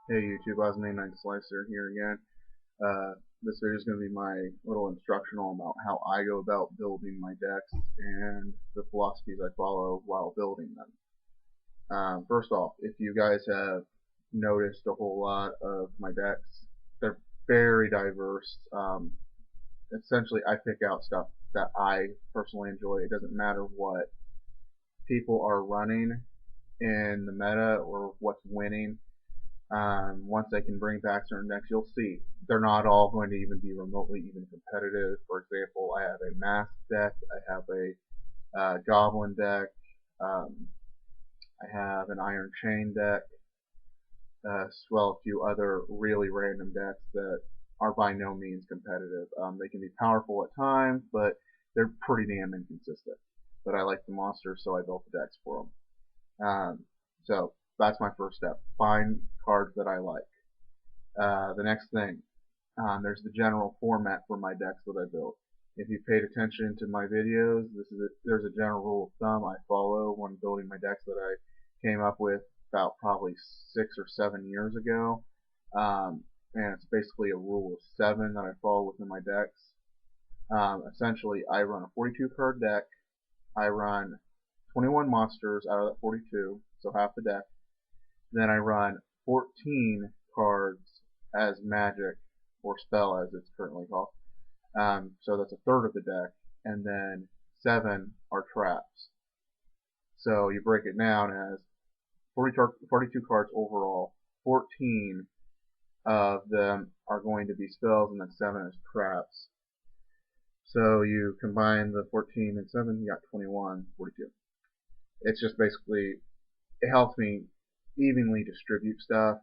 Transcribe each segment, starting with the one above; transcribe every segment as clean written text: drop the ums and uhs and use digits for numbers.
Hey YouTube, Osman Slicer here again. This video is going to be my little instructional about how I go about building my decks and the philosophies I follow while building them. First off, if you guys have noticed a whole lot of my decks, they're very diverse. Essentially, I pick out stuff that I personally enjoy. It doesn't matter what people are running in the meta or what's winning. Once they can bring back certain decks, you'll see they're not all going to even be remotely even competitive. For example, I have a Mask deck, I have a Goblin deck, um, I have an Iron Chain deck, as well as a few other really random decks that are by no means competitive. They can be powerful at times, but they're pretty damn inconsistent. But I like the monsters, so I built the decks for them. So that's my first step. Find cards that I like. The next thing, there's the general format for my decks that I build. If you paid attention to my videos, there's a general rule of thumb I follow when building my decks that I came up with about probably 6 or 7 years ago. And it's basically a rule of 7 that I follow within my decks. Essentially, I run a 42 card deck. I run 21 monsters out of that 42, so half the deck. Then I run 14 cards as magic or spell as it's currently called. So that's a third of the deck, and then 7 are traps. So you break it down as 42 cards overall. 14 of them are going to be spells, and then 7 is traps. So you combine the 14 and 7, you got 21, 42. It's just basically, it helps me evenly distribute stuff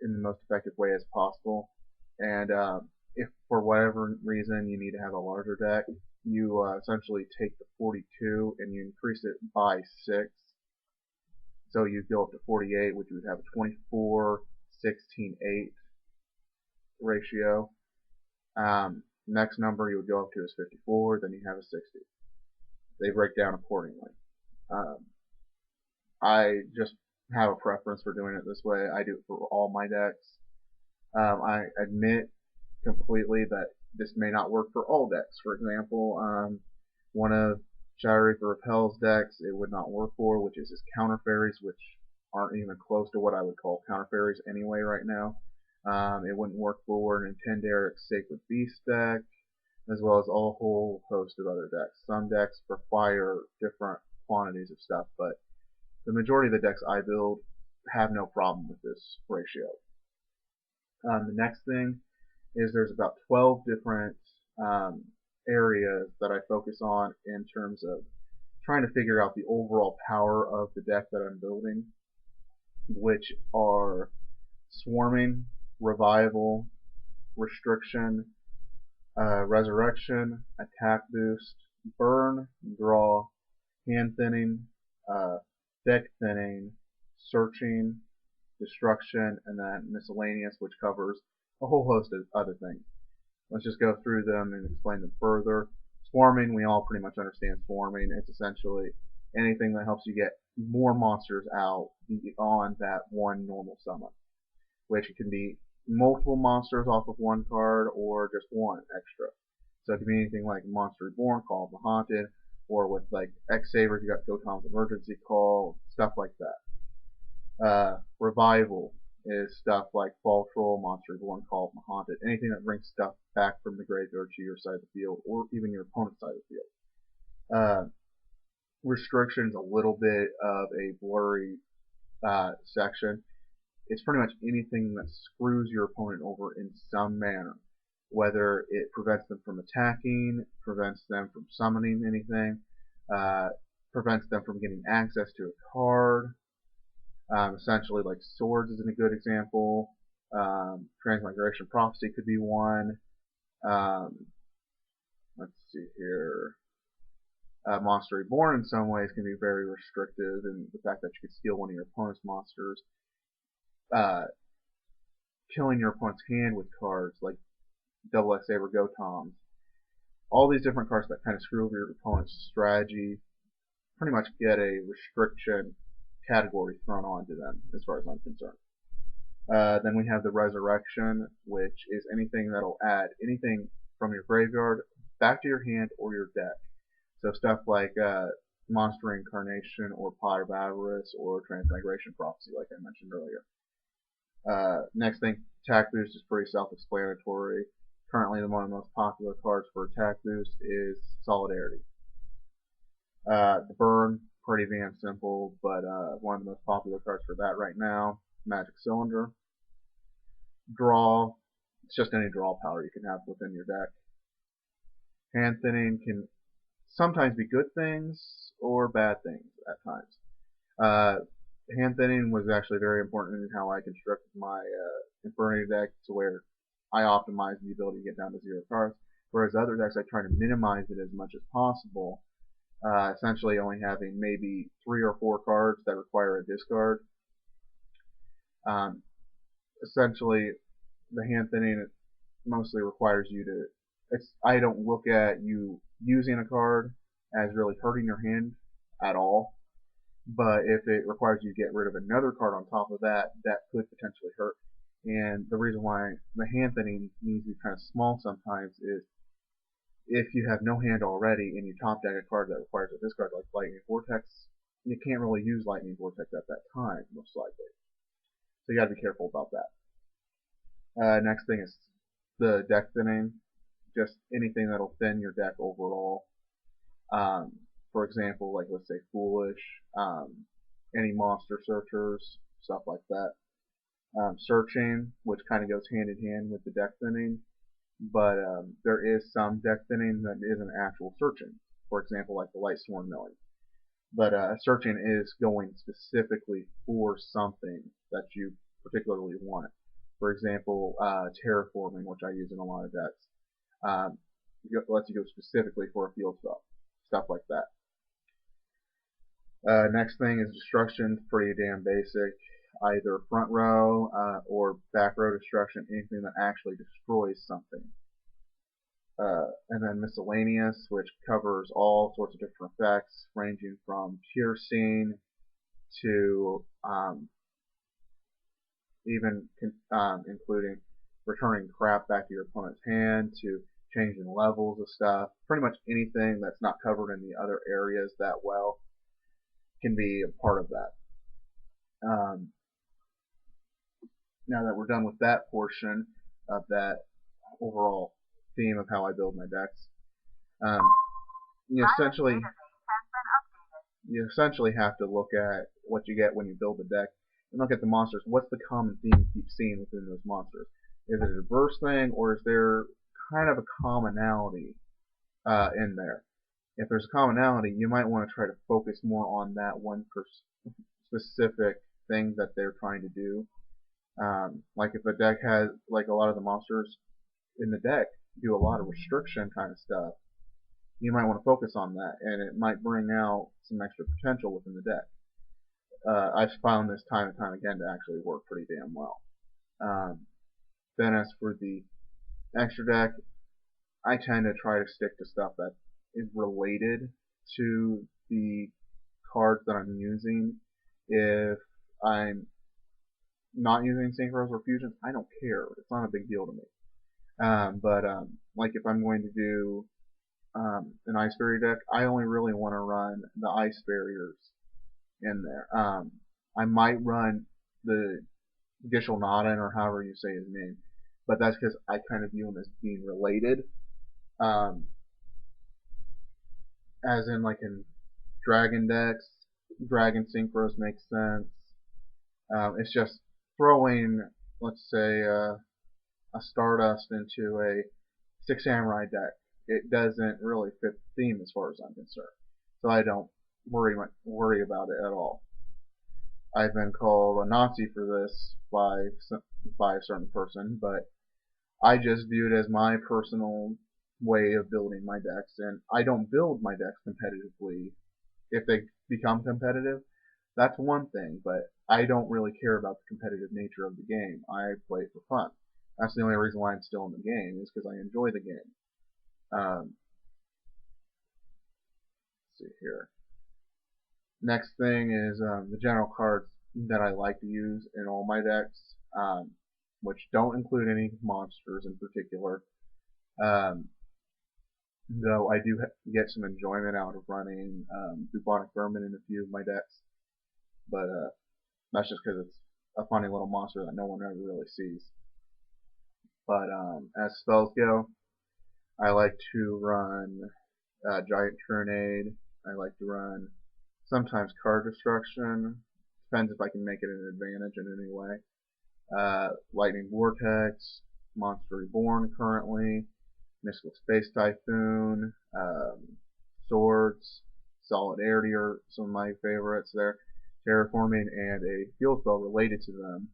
in the most effective way as possible. And if for whatever reason you need to have a larger deck, you essentially take the 42 and you increase it by 6. So you go up to 48, which would have a 24, 16, 8 ratio. Next number you would go up to is 54, then you have a 60. They break down accordingly. Um, I just have a preference for doing it this way. I do it for all my decks. I admit completely that this may not work for all decks. For example, one of Shadow Reaper of Hell's decks it would not work for, which is his counter fairies, which aren't even close to what I would call counter fairies anyway right now. It wouldn't work for Nintenderic's Sacred Beast deck, as well as a whole host of other decks. Some decks require different quantities of stuff, but the majority of the decks I build have no problem with this ratio. The next thing is there's about 12 different areas that I focus on in terms of trying to figure out the overall power of the deck that I'm building, which are swarming, revival, restriction, resurrection, attack boost, burn, draw, hand thinning, deck thinning, searching, destruction, and then miscellaneous, which covers a whole host of other things. Let's just go through them and explain them further. Swarming, we all pretty much understand swarming. It's essentially anything that helps you get more monsters out beyond that one normal summon, which can be multiple monsters off of one card or just one extra. So it can be anything like Monster Reborn, Call of the Haunted, or with like X Sabers, you got Gotom's Emergency Call, stuff like that. Revival is stuff like Fall Troll, Monster Reborn, Call of the Haunted, anything that brings stuff back from the graveyard to your side of the field, or even your opponent's side of the field. Restriction's a little bit of a blurry section. It's pretty much anything that screws your opponent over in some manner, whether it prevents them from attacking, prevents them from summoning anything, prevents them from getting access to a card. Essentially, like swords isn't a good example. Transmigration Prophecy could be one. Let's see here. Monster Reborn in some ways can be very restrictive in the fact that you could steal one of your opponent's monsters. Killing your opponent's hand with cards like Double X Saber Gotoms. All these different cards that kind of screw over your opponent's strategy pretty much get a restriction category thrown onto them as far as I'm concerned. Then we have the Resurrection, which is anything that'll add anything from your graveyard back to your hand or your deck. So stuff like Monster Reincarnation or Pot of Avarice or Transmigration Prophecy, like I mentioned earlier. Next thing, attack boost is pretty self-explanatory. Currently, one of the most popular cards for attack boost is Solidarity. The burn, pretty damn simple, but one of the most popular cards for that right now, Magic Cylinder. Draw, it's just any draw power you can have within your deck. Hand thinning can sometimes be good things or bad things at times. Uh, Hand thinning was actually very important in how I constructed my Infinity deck to where I optimized the ability to get down to 0 cards, whereas other decks I try to minimize it as much as possible, essentially only having maybe 3 or 4 cards that require a discard. Um, Essentially, the hand thinning mostly requires you to. I don't look at you using a card as really hurting your hand at all. But if it requires you to get rid of another card on top of that, that could potentially hurt. And the reason why the hand thinning needs to be kind of small sometimes is if you have no hand already and you top deck a card that requires a discard like Lightning Vortex, you can't really use Lightning Vortex at that time, most likely. So you got to be careful about that. Next thing is the deck thinning, just anything that'll thin your deck overall. Um, for example, like let's say Foolish, any monster searchers, stuff like that. Searching, which kind of goes hand in hand with the deck thinning, but there is some deck thinning that isn't actual searching. For example, like the Lightsworn Milling. But searching is going specifically for something that you particularly want. For example, terraforming, which I use in a lot of decks, um, lets you go specifically for a field spell, stuff like that. Next thing is destruction, pretty damn basic. Either front row or back row destruction, anything that actually destroys something. And then miscellaneous, which covers all sorts of different effects, ranging from piercing to even including returning crap back to your opponent's hand, to changing levels of stuff. Pretty much anything that's not covered in the other areas that well can be a part of that. Now that we're done with that portion of that overall theme of how I build my decks, um, you essentially you essentially have to look at what you get when you build a deck and look at the monsters. What's the common theme you keep seeing within those monsters? Is it a diverse thing, or is there kind of a commonality in there? If there's a commonality, you might want to try to focus more on that one specific thing that they're trying to do. Like if a deck has, like a lot of the monsters in the deck do a lot of restriction kind of stuff, you might want to focus on that, and it might bring out some extra potential within the deck. I've found this time and time again to actually work pretty damn well. Then as for the extra deck, I tend to try to stick to stuff that is related to the cards that I'm using. If I'm not using synchros or fusions, I don't care. It's not a big deal to me. But like if I'm going to do an Ice Barrier deck, I only really want to run the Ice Barriers in there. I might run the Gishelnaden, or however you say his name, but that's because I kind of view him as being related. Um, as in, like in Dragon decks, Dragon Synchros makes sense. It's just throwing, let's say, a Stardust into a Six Samurai deck. It doesn't really fit the theme as far as I'm concerned, so I don't worry about it at all. I've been called a Nazi for this by a certain person, but I just view it as my personal way of building my decks, and I don't build my decks competitively. If they become competitive, that's one thing, but I don't really care about the competitive nature of the game. I play for fun. That's the only reason why I'm still in the game, is because I enjoy the game. Let's see here. Next thing is the general cards that I like to use in all my decks. um, which don't include any monsters in particular. Um, though I do get some enjoyment out of running bubonic vermin in a few of my decks, but that's just because it's a funny little monster that no one ever really sees. But as spells go, I like to run Giant Grenade. I like to run sometimes Card Destruction. Depends if I can make it an advantage in any way. Lightning Vortex, Monster Reborn currently, Mystical Space Typhoon, Swords, Solidarity are some of my favorites there. Terraforming and a field spell related to them.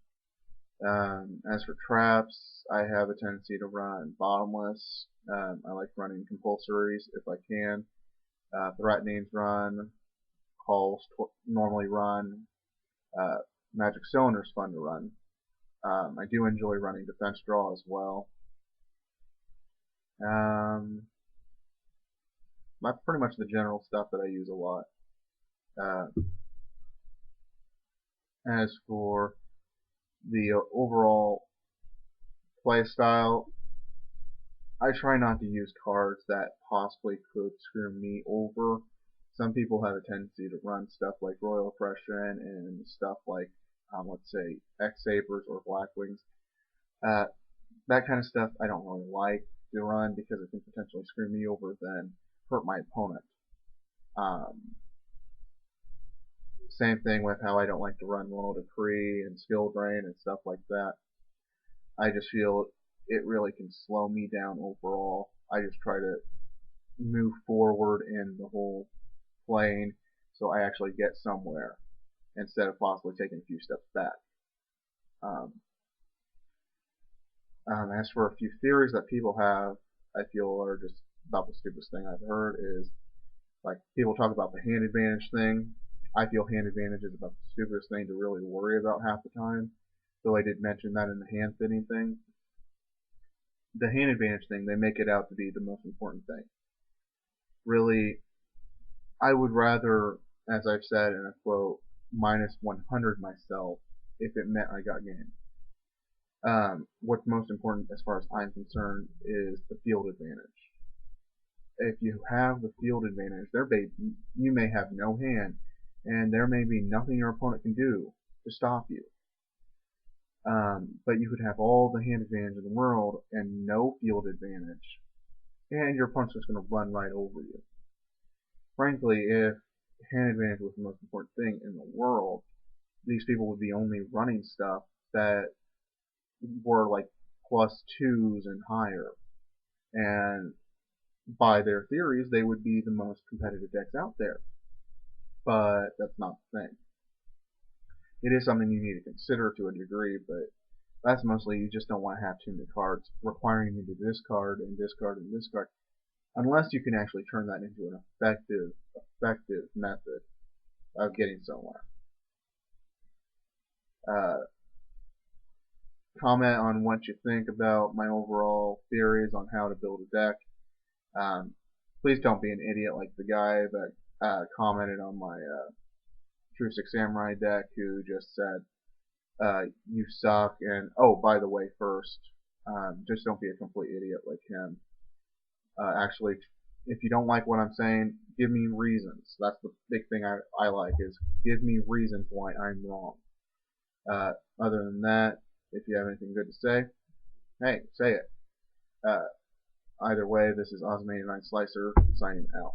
As for traps, I have a tendency to run bottomless. I like running compulsories if I can. Threatenings run. Calls normally run. Uh, Magic Cylinder's fun to run. I do enjoy running defense draw as well. That's pretty much the general stuff that I use a lot. Uh, as for the overall play style, I try not to use cards that possibly could screw me over. Some people have a tendency to run stuff like Royal Oppression and stuff like, let's say, X-Sabers or Blackwings. Uh, that kind of stuff I don't really like to run because it can potentially screw me over then hurt my opponent. Same thing with how I don't like to run Royal Decree and Skill Drain and stuff like that. I just feel it really can slow me down overall. I just try to move forward in the whole plane so I actually get somewhere instead of possibly taking a few steps back. Um, as for a few theories that people have, I feel are just about the stupidest thing I've heard is like people talk about the hand advantage thing. I feel hand advantage is about the stupidest thing to really worry about half the time. Though I did mention that in the hand fitting thing. The hand advantage thing, they make it out to be the most important thing. Really, I would rather, as I've said in a quote, minus 100 myself if it meant I got game. What's most important as far as I'm concerned is the field advantage. If you have the field advantage, you may have no hand, and there may be nothing your opponent can do to stop you. But you could have all the hand advantage in the world and no field advantage, and your opponent's just going to run right over you. Frankly, if hand advantage was the most important thing in the world, these people would be only running stuff that were like +2s and higher. And by their theories, they would be the most competitive decks out there. But that's not the thing. It is something you need to consider to a degree, but that's mostly you just don't want to have too many cards requiring you to discard and discard and discard, unless you can actually turn that into an effective method of getting somewhere. Uh, Comment on what you think about my overall theories on how to build a deck. Please don't be an idiot like the guy that commented on my True Six Samurai deck who just said, you suck, and oh, by the way, first, just don't be a complete idiot like him. Actually, if you don't like what I'm saying, give me reasons. That's the big thing I like, is give me reasons why I'm wrong. Other than that, if you have anything good to say, hey, say it. Either way, this is Osmanian Night Slicer signing out.